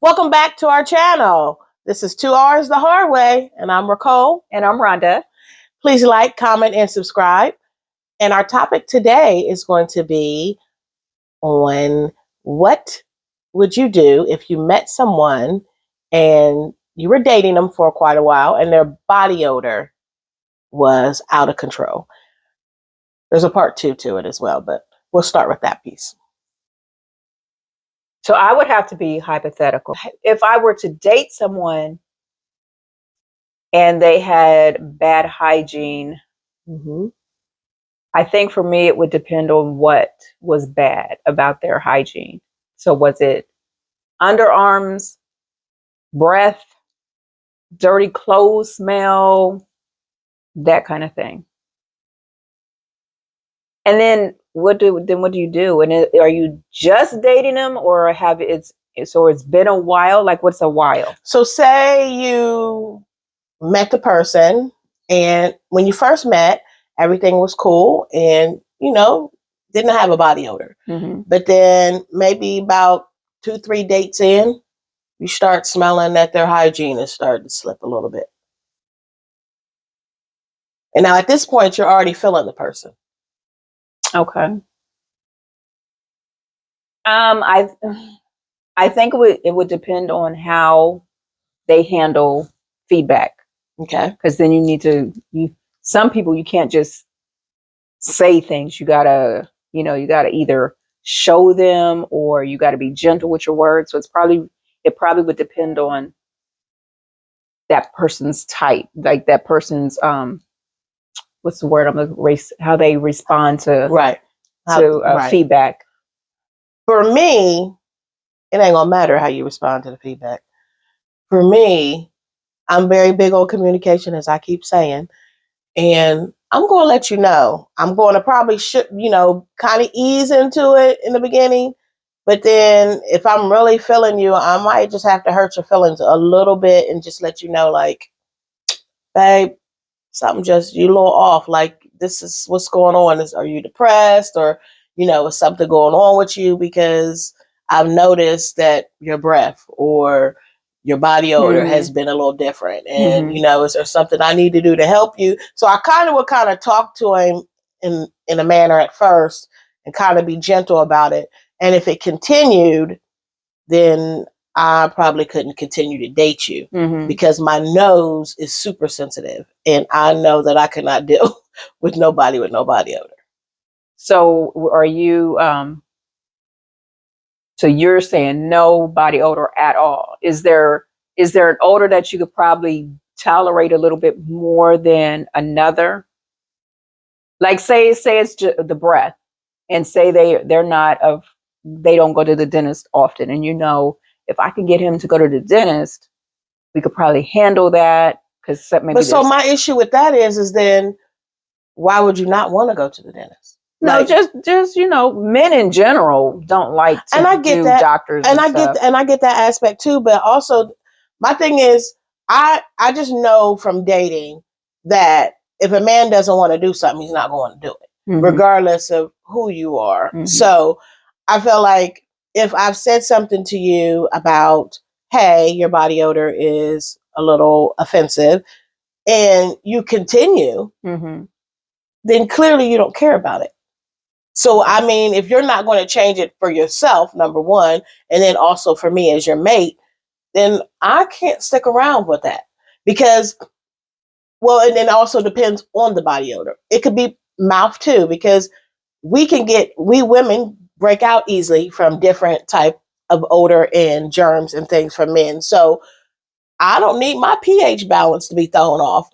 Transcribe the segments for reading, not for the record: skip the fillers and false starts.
Welcome back to our channel. This is 2 Hours the Hard Way, and I'm Ricole. And I'm Rhonda. Please like, comment, and subscribe. And our topic today is going to be on what would you do if you met someone and you were dating them for quite a while and their body odor was out of control. There's a part 2 to it as well, but we'll start with that piece. So I would have to be hypothetical. If I were to date someone and they had bad hygiene, I think for me, it would depend on what was bad about their hygiene. So was it underarms, breath, dirty clothes smell, that kind of thing? And then what do you do? And are you just dating them, or it's been a while? Like, what's a while? So say you met the person, and when you first met, everything was cool and, didn't have a body odor. Mm-hmm. But then maybe about 2-3 dates in, you start smelling that their hygiene is starting to slip a little bit. And now at this point, you're already feeling the person. Okay. I think it would depend on how they handle feedback. Okay. Because then some people, you can't just say things. You gotta either show them or you gotta be gentle with your words. So it probably would depend on that person's type, like that person's what's the word? How they respond to feedback. For me, it ain't gonna matter how you respond to the feedback. For me, I'm very big on communication, as I keep saying, and I'm going to let you know. I'm going to probably kind of ease into it in the beginning, but then if I'm really feeling you, I might just have to hurt your feelings a little bit and just let you know, like, babe, something you a little off. Like, this is what's going on. Are you depressed, or is something going on with you? Because I've noticed that your breath or your body odor has been a little different. And, is there something I need to do to help you? So I would talk to him in a manner at first and kind of be gentle about it. And if it continued, then I probably couldn't continue to date you because my nose is super sensitive and I know that I could not deal with nobody with no body odor. So are you, so you're saying no body odor at all? Is there an odor that you could probably tolerate a little bit more than another? Like say it's just the breath, and say they don't go to the dentist often, and if I can get him to go to the dentist, we could probably handle that. So my issue with that is then why would you not want to go to the dentist? No, just men in general don't like to do doctors, and I get that aspect too. But also, my thing is, I just know from dating that if a man doesn't want to do something, he's not going to do it, regardless of who you are. So I feel like if I've said something to you about, hey, your body odor is a little offensive, and you continue, then clearly you don't care about it. So, I mean, if you're not going to change it for yourself, number one, and then also for me as your mate, then I can't stick around with that because, and then also depends on the body odor. It could be mouth too, because we women break out easily from different type of odor and germs and things from men. So I don't need my pH balance to be thrown off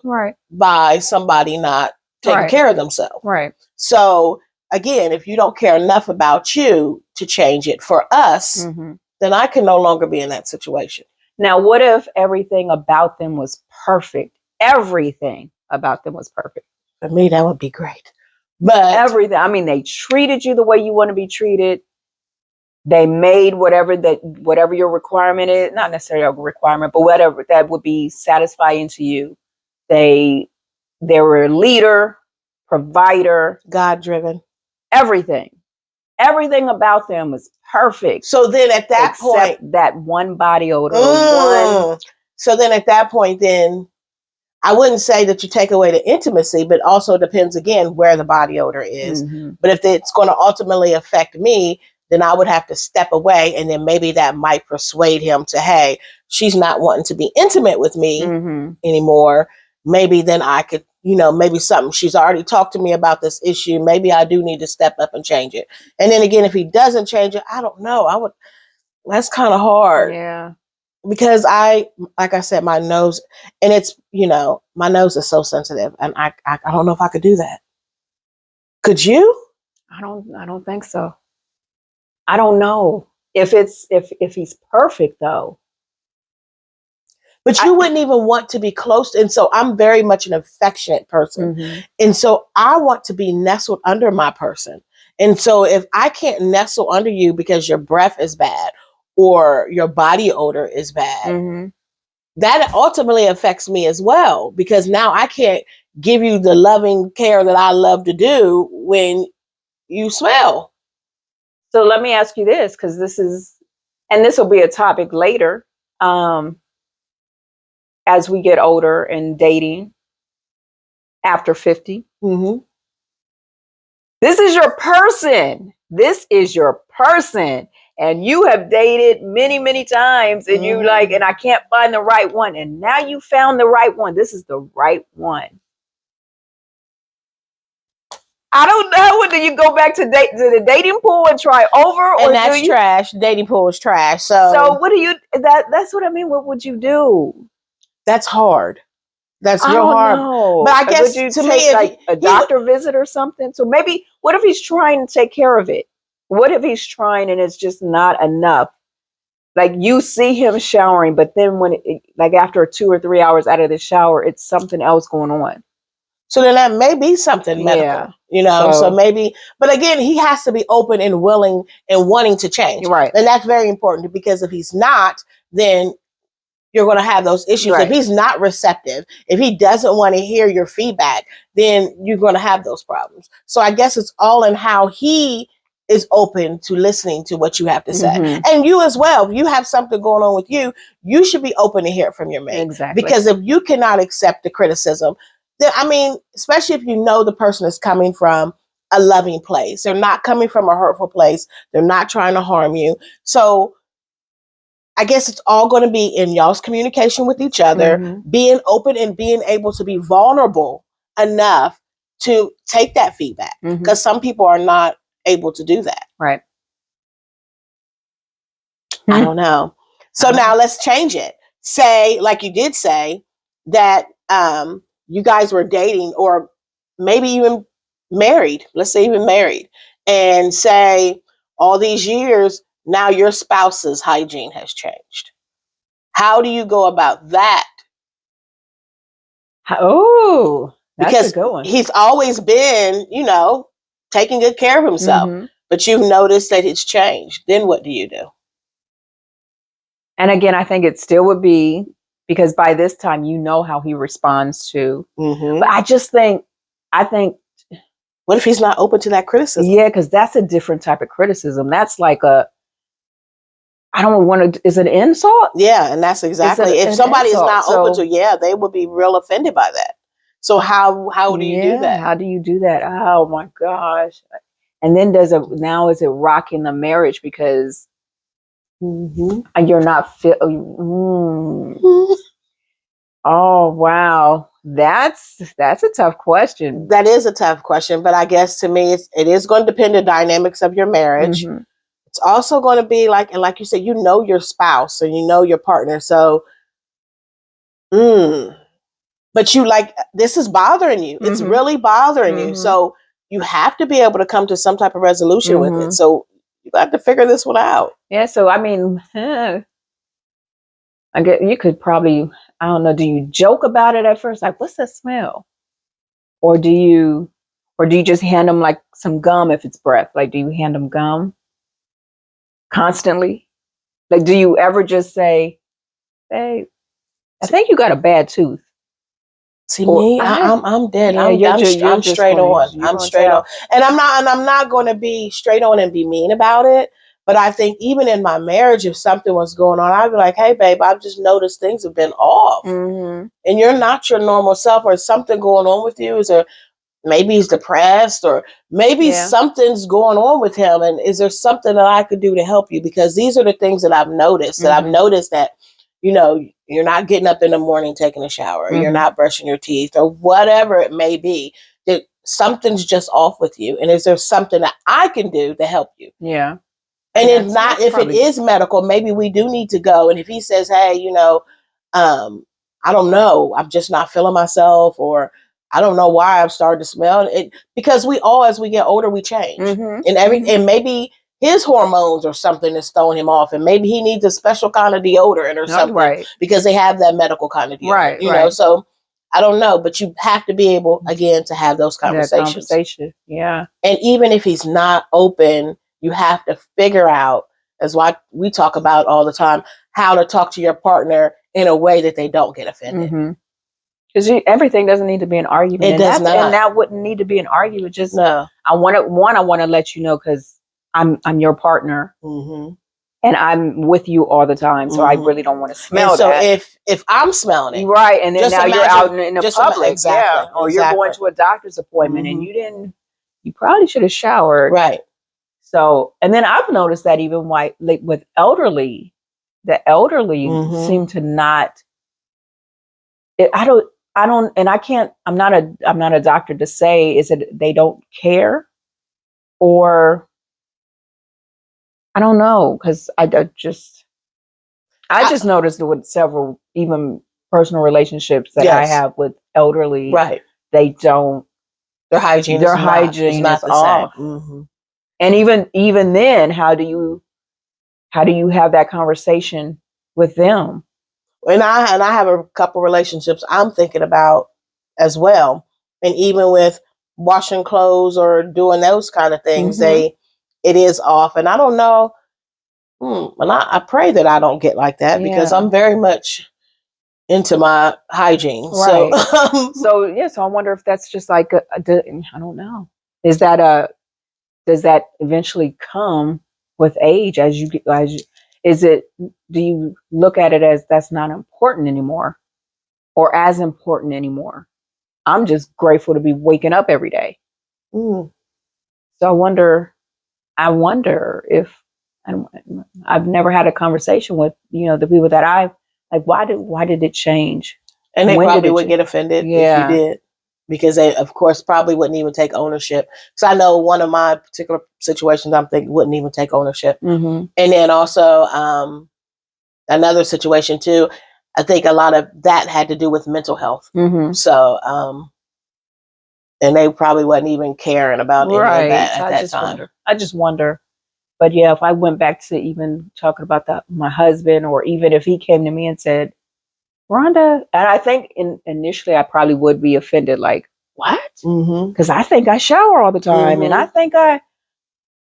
by somebody not taking care of themselves. Right. So again, if you don't care enough about you to change it for us, then I can no longer be in that situation. Now, what if everything about them was perfect? Everything about them was perfect. For me, that would be great. But everything. I mean, they treated you the way you want to be treated. They made whatever your requirement is, not necessarily a requirement, but whatever that would be satisfying to you. They were a leader, provider, God-driven, everything. Everything about them was perfect. So then at that except point, that one body odor, one. So then at that point, then I wouldn't say that you take away the intimacy, but also depends again where the body odor is. Mm-hmm. But if it's going to ultimately affect me, then I would have to step away, and then maybe that might persuade him to, hey, she's not wanting to be intimate with me anymore. Maybe then I could, maybe something, she's already talked to me about this issue. Maybe I do need to step up and change it. And then again, if he doesn't change it, I don't know. That's kind of hard. Yeah. Because like I said, my nose, and it's, my nose is so sensitive, and I don't know if I could do that. Could you? I don't think so. I don't know if he's perfect though. But you wouldn't even want to be close. And so I'm very much an affectionate person. Mm-hmm. And so I want to be nestled under my person. And so if I can't nestle under you because your breath is bad or your body odor is bad, that ultimately affects me as well, because now I can't give you the loving care that I love to do when you smell. So let me ask you this, because this will be a topic later. As we get older and dating after 50, this is your person. This is your person. And you have dated many, many times, and you and I can't find the right one. And now you found the right one. This is the right one. I don't know. Do you go back to the dating pool and try over, or and that's trash? Dating pool is trash. So what do you? That's what I mean. What would you do? That's hard. That's real hard. Know. But I guess to me, take like a doctor visit or something. So maybe, what if he's trying to take care of it? What if he's trying and it's just not enough? Like you see him showering, but then like after 2 or 3 hours out of the shower, it's something else going on. So then that may be something medical, so maybe, but again, he has to be open and willing and wanting to change. Right. And that's very important, because if he's not, then you're going to have those issues. Right. If he's not receptive, if he doesn't want to hear your feedback, then you're going to have those problems. So I guess it's all in how he is open to listening to what you have to say. And you as well, if you have something going on with you, you should be open to hear from your mate. Exactly. Because if you cannot accept the criticism, then, especially if you know the person is coming from a loving place, they're not coming from a hurtful place, they're not trying to harm you. So I guess it's all going to be in y'all's communication with each other, being open and being able to be vulnerable enough to take that feedback. Because some people are not able to do that. Right. I don't know. So now let's change it. Say, like you did say, that you guys were dating, or maybe even married. Let's say even married. And say all these years, now your spouse's hygiene has changed. How do you go about that? Oh, that's a good one. He's always been, taking good care of himself, but you've noticed that it's changed. Then what do you do? And again, I think it still would be, because by this time, you know how he responds to, but I think, what if he's not open to that criticism? Yeah, because that's a different type of criticism. That's like I don't want to, is it an insult? Yeah, and that's exactly, if somebody is not open to, they would be real offended by that. So how do you do that? How do you do that? Oh my gosh. And then now is it rocking the marriage, because you're not Oh wow. That's a tough question. That is a tough question, but I guess to me it is going to depend on the dynamics of your marriage. It's also going to be like, and like you said, your spouse and your partner. So, but this is bothering you. It's really bothering you. So you have to be able to come to some type of resolution with it. So you got to figure this one out. Yeah. So, I guess you could probably, I don't know, do you joke about it at first? Like, what's that smell? Or do you just hand them like some gum if it's breath? Like, do you hand them gum constantly? Like, do you ever just say, hey, I think you got a bad tooth? See Or me, I'm dead. yeah, I'm straight on. you're I'm gonna straight on, tell. and I'm not going to be straight on and be mean about it. But I think even in my marriage, if something was going on, I'd be like, "Hey, babe, I've just noticed things have been off, Mm-hmm. and you're not your normal self, or something going on with you. Is there maybe he's depressed, or maybe Yeah. something's going on with him, and is there something that I could do to help you? Because these are the things that I've noticed. That I've noticed that, you're not getting up in the morning taking a shower, or you're not brushing your teeth, or whatever it may be. That something's just off with you, and is there something that I can do to help you? Yeah. And if it is medical, maybe we do need to go. And if he says, "Hey, I don't know, I'm just not feeling myself," or I don't know why I've started to smell it, because we all, as we get older, we change, and maybe his hormones or something is throwing him off, and maybe he needs a special kind of deodorant or something, right, because they have that medical kind of deodorant, right. So I don't know, but you have to be able again to have those That conversations. yeah. And even if he's not open, you have to figure out, as why we talk about all the time, how to talk to your partner in a way that they don't get offended. Because everything doesn't need to be an argument. It does not. And that wouldn't need to be an argument. Just No. I want to let you know, because I'm your partner, and I'm with you all the time. So I really don't want to smell and so that. if I'm smelling it, right, and then just now imagine, you're out in the public, exactly, yeah, or you're going to a doctor's appointment and you probably should have showered, right? So, and then I've noticed that even like with elderly, the elderly seem to not. I don't, and I can't. I'm not a doctor to say is it they don't care, or I don't know, because I just noticed it with several even personal relationships that I have with elderly. Right. They don't. Their hygiene is not the off. Same. And even then, how do you have that conversation with them? And I have a couple relationships I'm thinking about as well. And even with washing clothes or doing those kind of things, it is off. And I don't know. And I pray that I don't get like that, because I'm very much into my hygiene. Right. So, so I wonder if that's just like I don't know. Is that does that eventually come with age is it, do you look at it as that's not important anymore, or as important anymore? I'm just grateful to be waking up every day. So I wonder if, and I've never had a conversation with the people that I like. Why did it change? And they probably would get offended if you did, because they, of course, probably wouldn't even take ownership. Because I know one of my particular situations, I'm thinking, wouldn't even take ownership. And then also another situation too, I think a lot of that had to do with mental health. So, and they probably wasn't even caring about any of that at that time. I just wonder. But yeah, if I went back to even talking about my husband, or even if he came to me and said, "Rhonda," and I think initially I probably would be offended, like, what? Because I think I shower all the time, and I think I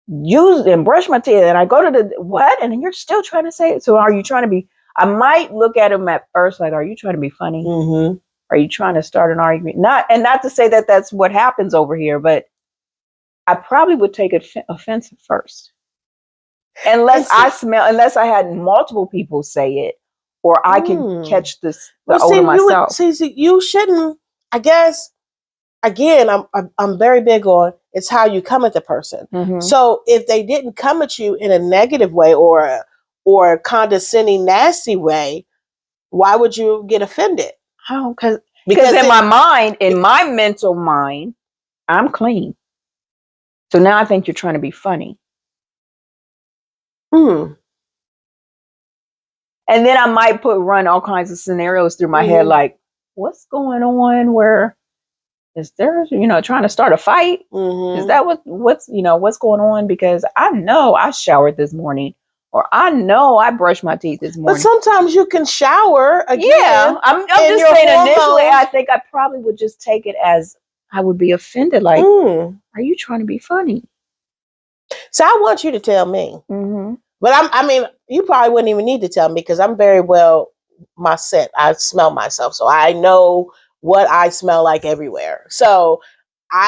use and brush my teeth, and I go to the what? And then you're still trying to say it. So are you trying to be? I might look at him at first like, are you trying to be funny? Are you trying to start an argument? Not to say that that's what happens over here, but I probably would take offense at first. Unless I had multiple people say it, or I can catch the odor myself. You shouldn't. I guess again, I'm very big on it's how you come at the person. So if they didn't come at you in a negative way or a condescending, nasty way, why would you get offended? Oh, because in my mind, in my mental mind, I'm clean. So now I think you're trying to be funny. And then I might run all kinds of scenarios through my head, like, what's going on? Where is there, trying to start a fight? Is that what's going on? Because I know I showered this morning, or I know I brushed my teeth this morning. But sometimes you can shower again. Yeah, I'm just saying initially, I think I probably would just take it as I would be offended. Like, are you trying to be funny? So I want you to tell me. But I mean, you probably wouldn't even need to tell me, because I'm very well my scent. I smell myself, so I know what I smell like everywhere. So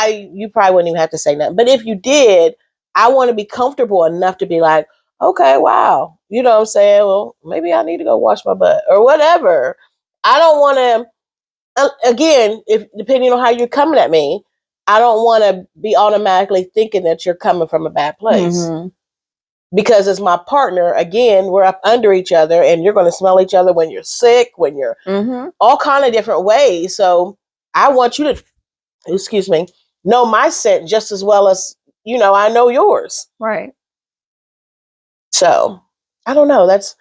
you probably wouldn't even have to say nothing. But if you did, I want to be comfortable enough to be like, okay, wow. You know what I'm saying? Well, maybe I need to go wash my butt or whatever. I don't want to, again, if depending on how you're coming at me, I don't want to be automatically thinking that you're coming from a bad place. Mm-hmm. Because as my partner, again, we're up under each other and you're going to smell each other when you're sick, when you're all kind of different ways. So I want you to, excuse me, know my scent just as well as, I know yours. Right. So I don't know. That's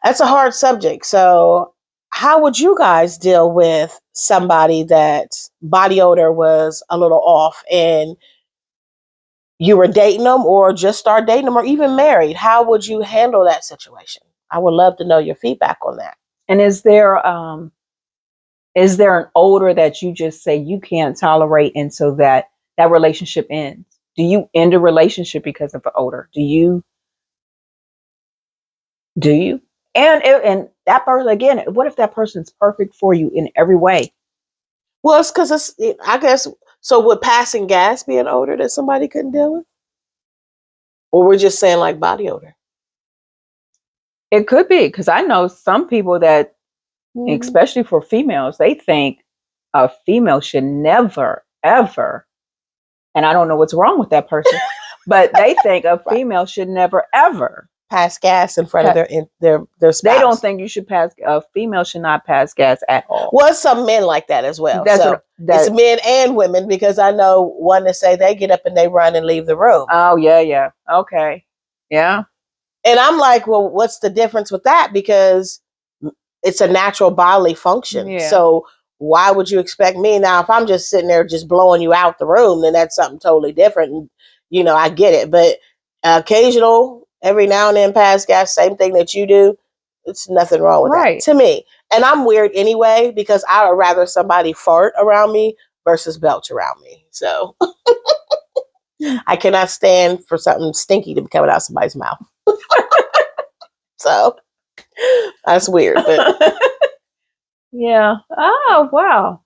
a hard subject. So how would you guys deal with somebody that body odor was a little off and you were dating them or just started dating them or even married? How would you handle that situation? I would love to know your feedback on that. And is there an odor that you just say you can't tolerate and so that relationship ends? Do you end a relationship because of an odor? Do you? And that person, again, what if that person's perfect for you in every way? Well, it's because I guess, so would passing gas be an odor that somebody couldn't deal with? Or we're just saying like body odor? It could be, because I know some people that, especially for females, they think a female should never, ever, and I don't know what's wrong with that person, but they think a female should never, ever pass gas in front of their spouse. They don't think a female should not pass gas at all. Well, some men like that as well. It's men and women, because I know one that say they get up and they run and leave the room. Oh, yeah. Okay. Yeah. And I'm like, well, what's the difference with that? Because it's a natural bodily function. Yeah. So why would you expect me now? If I'm just sitting there just blowing you out the room, then that's something totally different. And, I get it. But occasional, every now and then pass gas, same thing that you do. It's nothing wrong with that to me. And I'm weird anyway, because I would rather somebody fart around me versus belch around me. So I cannot stand for something stinky to be coming out somebody's mouth. So that's weird. But yeah. Oh, wow.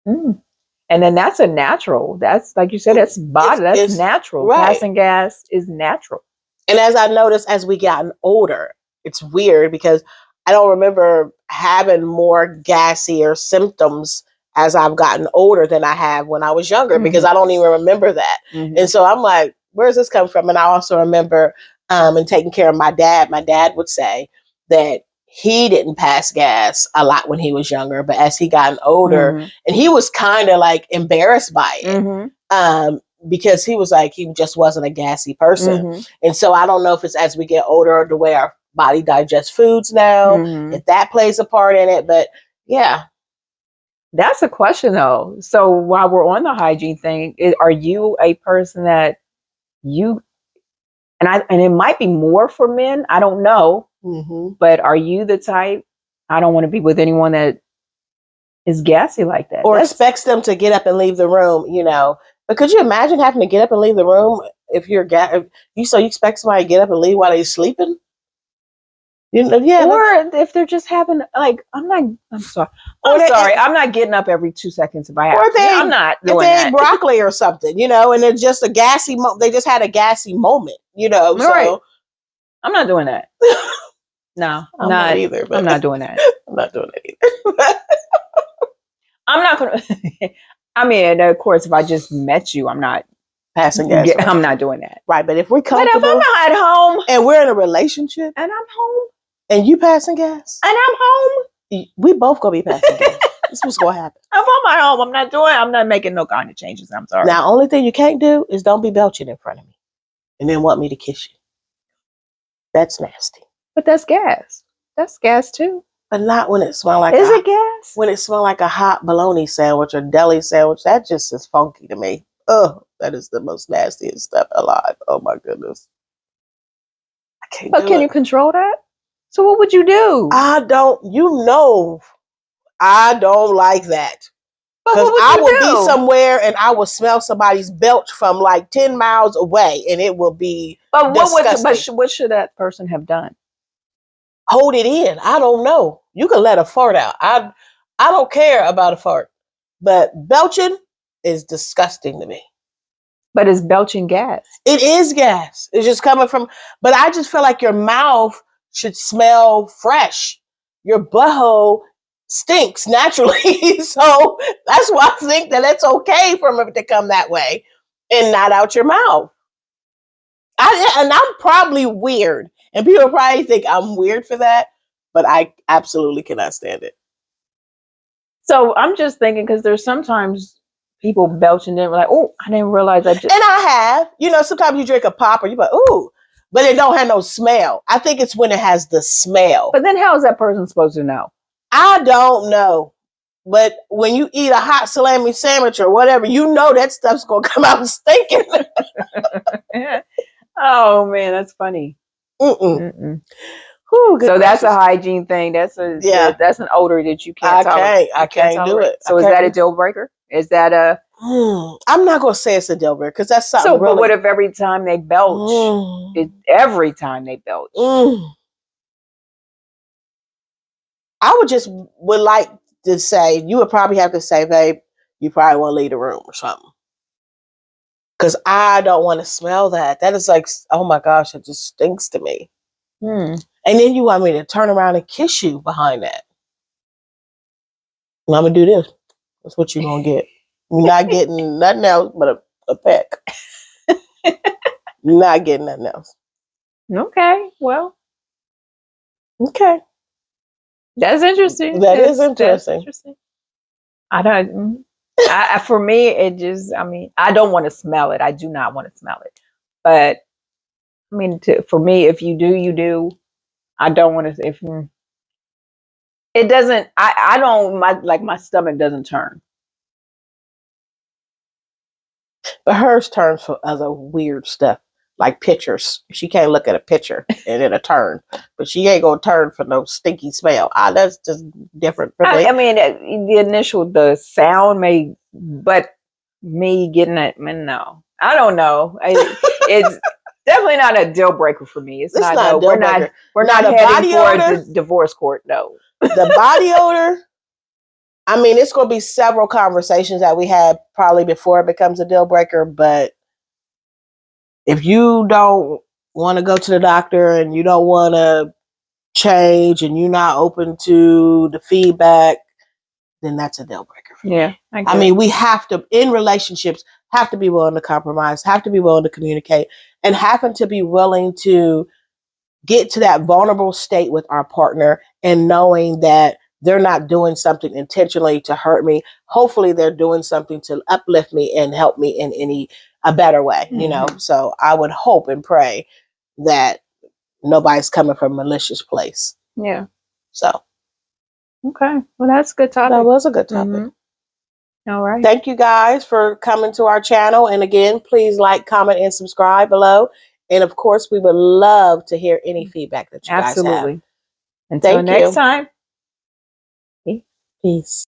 And then that's a natural. That's, like you said, that's body. That's natural. Right. Passing gas is natural. And as I noticed, as we gotten older, it's weird because I don't remember having more gassier symptoms as I've gotten older than I have when I was younger, because I don't even remember that. And so I'm like, where's this come from? And I also remember in taking care of my dad would say that he didn't pass gas a lot when he was younger, but as he gotten older, and he was kind of like embarrassed by it. Because he was like, he just wasn't a gassy person. And so I don't know if it's as we get older or the way our body digests foods now, if that plays a part in it. But yeah. That's a question though. So while we're on the hygiene thing, are you a person that and it might be more for men, I don't know, but are you the type, I don't want to be with anyone that is gassy like that? Or expects them to get up and leave the room, But could you imagine having to get up and leave the room if you're so you expect somebody to get up and leave while they're sleeping? Or if they're just having, like, I'm sorry. I'm not getting up every 2 seconds if I have to. I'm not doing that. If they ate broccoli or something, and it's just a gassy they just had a gassy moment, Right. So I'm not doing that. No, I'm not either. But I'm not doing that. I'm not doing it either. I'm not going to. I mean, of course, if I just met you, I'm not passing gas. I'm not doing that. Right, but if we're comfortable, but if I'm not at home and we're in a relationship, and I'm home, and you passing gas, and I'm home, we both gonna be passing gas. This is what's gonna happen. If I'm at home, I'm not making no kind of changes. I'm sorry. Now, only thing you can't do is don't be belching in front of me, and then want me to kiss you. That's nasty. But that's gas. That's gas too. But not when it smells like. Is it gas? When it smells like a hot bologna sandwich or deli sandwich, that just is funky to me. Oh, that is the most nastiest stuff alive. Oh my goodness. I can't. But can you control that? So what would you do? I don't. I don't like that. Because I will be somewhere and I will smell somebody's belch from like 10 miles away, and it will be disgusting. What should that person have done? Hold it in. I don't know. You can let a fart out. I don't care about a fart, but belching is disgusting to me. But it's belching gas. It is gas. It's just coming from, but I just feel like your mouth should smell fresh. Your butthole stinks naturally. So that's why I think that it's okay for it to come that way and not out your mouth. And I'm probably weird. And people probably think I'm weird for that, but I absolutely cannot stand it. So I'm just thinking, because there's sometimes people belch and then we're like, oh, I didn't realize I just. And I have, sometimes you drink a pop or you're like, ooh, but it don't have no smell. I think it's when it has the smell. But then how is that person supposed to know? I don't know. But when you eat a hot salami sandwich or whatever, that stuff's going to come out stinking. Oh, man, that's funny. Whew, so that's a hygiene thing. That's an odor that you can't tolerate. I can't do it. So is that a deal breaker? Is that a... I'm not going to say it's a deal breaker because that's something really... But what if every time they belch, every time they belch? I would like to say, you would probably have to say, babe, you probably want to leave the room or something. Because I don't want to smell that. That is like, oh my gosh, it just stinks to me. And then you want me to turn around and kiss you behind that. And I'm going to do this. That's what you're going to get. You're not getting nothing else but a peck. You're not getting nothing else. Okay, well. Okay. That's interesting. That is interesting. I don't... for me, it just, I don't want to smell it. I do not want to smell it. But, for me, if you do, you do. I don't want to, it doesn't, I don't, my stomach doesn't turn. But hers turns for other weird stuff, like pictures. She can't look at a picture and it'll turn. But she ain't going to turn for no stinky smell. That's just different for me. The sound may, but me getting it, no. I don't know. It's definitely not a deal breaker for me. It's not a deal breaker. We're not heading for the divorce court, no. The body odor, it's going to be several conversations that we had probably before it becomes a deal breaker. But if you don't want to go to the doctor and you don't want to change and you're not open to the feedback, then that's a deal breaker for me. We have to, in relationships, have to be willing to compromise, have to be willing to communicate, and happen to be willing to get to that vulnerable state with our partner and knowing that they're not doing something intentionally to hurt me. Hopefully they're doing something to uplift me and help me in a better way, So I would hope and pray that nobody's coming from a malicious place. Yeah. So. Okay. Well, that's a good topic. That was a good topic. All right. Thank you guys for coming to our channel. And again, please like, comment, and subscribe below. And of course, we would love to hear any feedback that you guys have. Until next time. Peace.